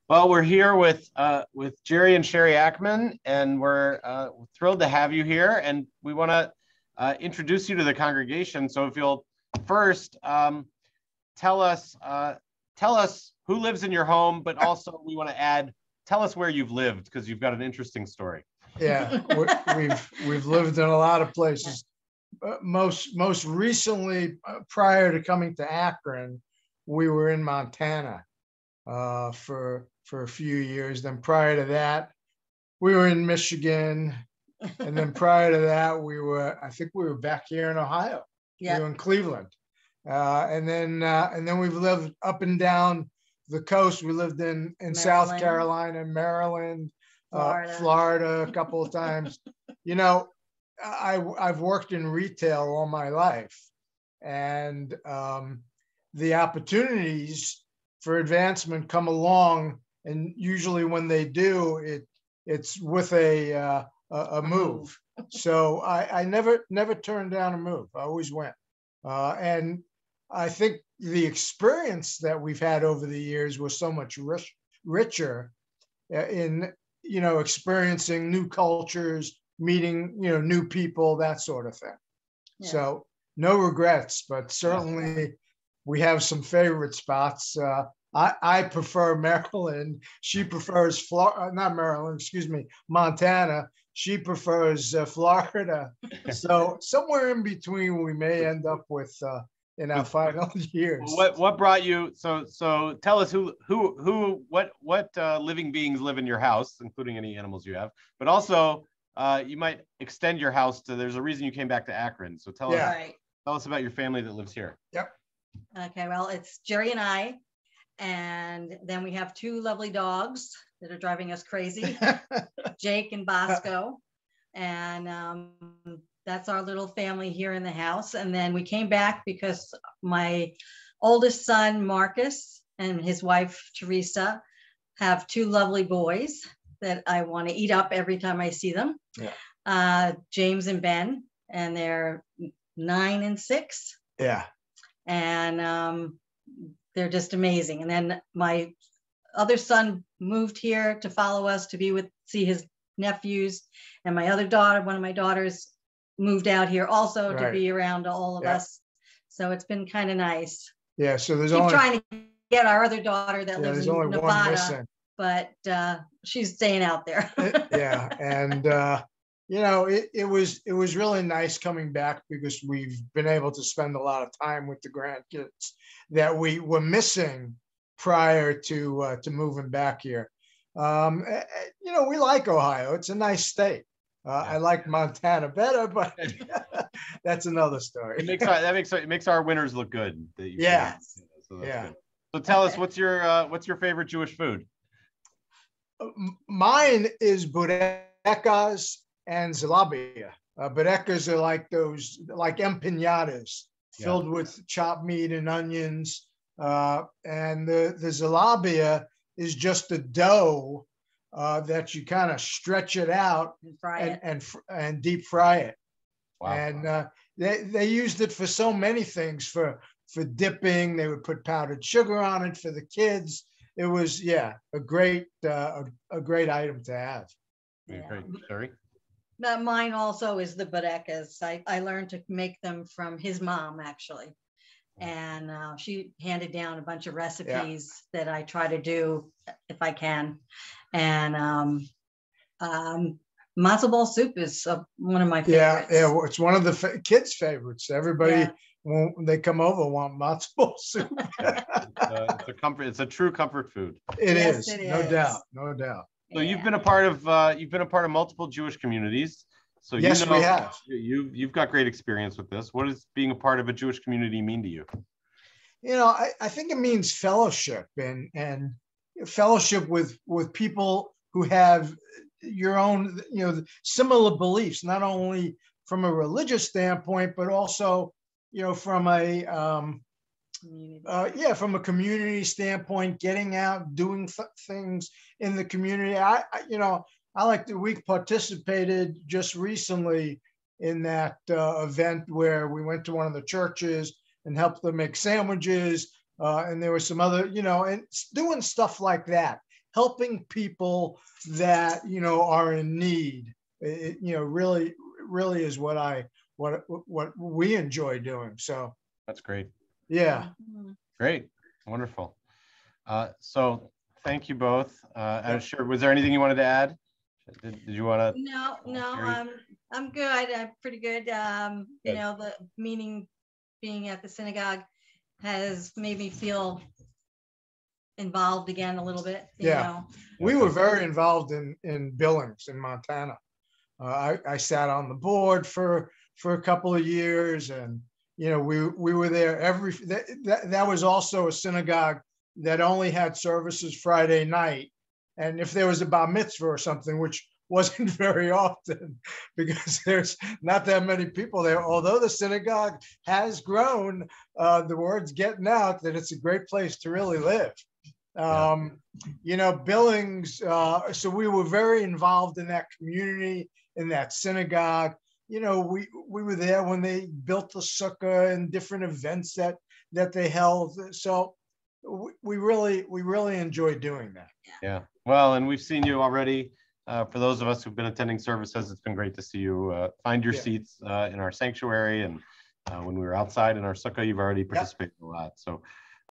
Well, we're here with Jerry and Sherry Ackman, and we're thrilled to have you here. And we want to introduce you to the congregation. So, if you'll first tell us who lives in your home, but also we want to add, tell us where you've lived, because you've got an interesting story. Yeah, we've lived in a lot of places. Most recently, prior to coming to Akron, we were in Montana for a few years. Then prior to that, we were in Michigan, and then prior to that, I think we were back here in Ohio. Yeah, we were in Cleveland, and then we've lived up and down the coast. We lived in South Carolina, Maryland, Florida a couple of times. You know, I've worked in retail all my life, and the opportunities for advancement come along, and usually when they do, it's with a move. So I never turned down a move. I always went, and I think the experience that we've had over the years was so much richer in experiencing new cultures, meeting new people, that sort of thing. Yeah. So no regrets, but certainly we have some favorite spots. I prefer Maryland. She prefers Montana. She prefers Florida. So somewhere in between, we may end up with in our final years. What brought you? So tell us what living beings live in your house, including any animals you have, but also you might extend your house to. There's a reason you came back to Akron. So tell us about your family that lives here. Yep. Okay, well, it's Jerry and I, and then we have two lovely dogs that are driving us crazy, Jake and Bosco, and that's our little family here in the house. And then we came back because my oldest son, Marcus, and his wife, Teresa, have two lovely boys that I want to eat up every time I see them. Yeah. James and Ben, and they're 9 and 6. Yeah. And they're just amazing. And then my other son moved here to follow us to see his nephews. And my other daughter, one of my daughters, moved out here also to be around all of us. So it's been kind of nice. Yeah. So there's trying to get our other daughter that lives in Nevada, but she's staying out there. Yeah. And it was really nice coming back because we've been able to spend a lot of time with the grandkids that we were missing prior to moving back here. We like Ohio. It's a nice state. I like Montana better, but that's another story. It makes our winters look good. Yeah. So good. So tell us, what's your favorite Jewish food? Mine is burekas and zalabia. Burekas are like empanadas filled with chopped meat and onions. And the zalabia is just a dough that you kind of stretch it out and deep fry it. Wow. And they used it for so many things, for dipping. They would put powdered sugar on it for the kids. It was a great item to have. Yeah. Great. Sorry. Mine also is the burekas. I learned to make them from his mom, actually. And she handed down a bunch of recipes that I try to do if I can. And matzo ball soup is one of my favorites. Yeah, it's one of the kids' favorites. Everybody, when they come over, want matzo ball soup. It's a comfort. It's a true comfort food. It is, no doubt. So you've been a part of multiple Jewish communities. So yes, we have. You've got great experience with this. What does being a part of a Jewish community mean to you? I think it means fellowship and fellowship with people who have your own, similar beliefs, not only from a religious standpoint, but also, from a from a community standpoint, getting out, doing things in the community. I like that we participated just recently in that event where we went to one of the churches and helped them make sandwiches. And there was some other, and doing stuff like that. helping people that, you know, are in need. You know, really is what we enjoy doing. So That's great. yeah. Great. Wonderful. So thank you both. I'm sure, was there anything you wanted to add? Did you want to? No, Sherry? I'm good. I'm pretty good. You Good. know, the meeting being at the synagogue has made me feel involved again a little bit. You know. We were very involved in Billings in Montana. I sat on the board for a couple of years, and you know, we were there that was also a synagogue that only had services Friday night, and if there was a bar mitzvah or something, which wasn't very often because there's not that many people there. Although the synagogue has grown, the word's getting out that it's a great place to really live. You know, Billings, so we were very involved in that community, in that synagogue. You know, we were there when they built the sukkah and different events that they held. So we really enjoyed doing that. Yeah. Well, and we've seen you already. For those of us who've been attending services, it's been great to see you find your seats in our sanctuary. And when we were outside in our sukkah, you've already participated a lot. So